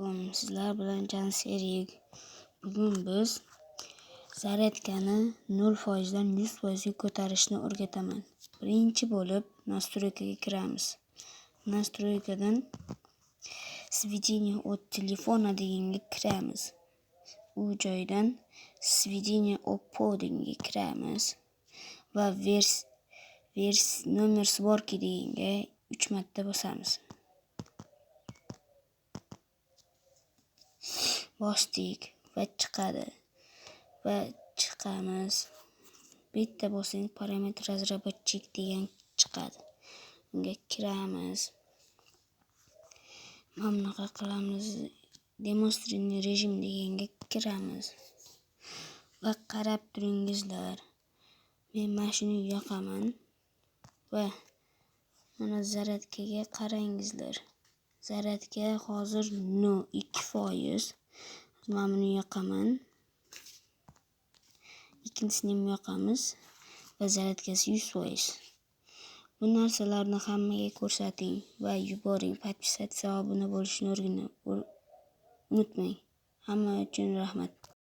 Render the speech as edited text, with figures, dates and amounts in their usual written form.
Sizlar bilan Janserik. Bugun biz zaryadkani 0% dan 100% ga ko'tarishni o'rgataman. Birinchi bo'lib настройкаga kiramiz. Настройкаdan сведение от телефона deganga kiramiz. U joydan сведение от deganiga kiramiz va nomer сборки deganga 3 marta bosamiz. Bosdik va chiqamiz. Bitta bosing parametr разработчик degan chiqadi. Unga kiramiz. Mana bunaqa qilamiz. Demonstratsion rejim deganga kiramiz. Va qarab turingizlar. Men mana shuni yoqaman va mana zaryadkaga qarangizlar. Zaryadka hozir 2%. Mana buni yoqaman. Ikkinchisini ham yoqamiz va zaryadkasi 100%. Bu narsalarni hammaga ko'rsating va yuboring. Podpisatsiya, obuna bo'lishni unutmang. Hamma uchun rahmat.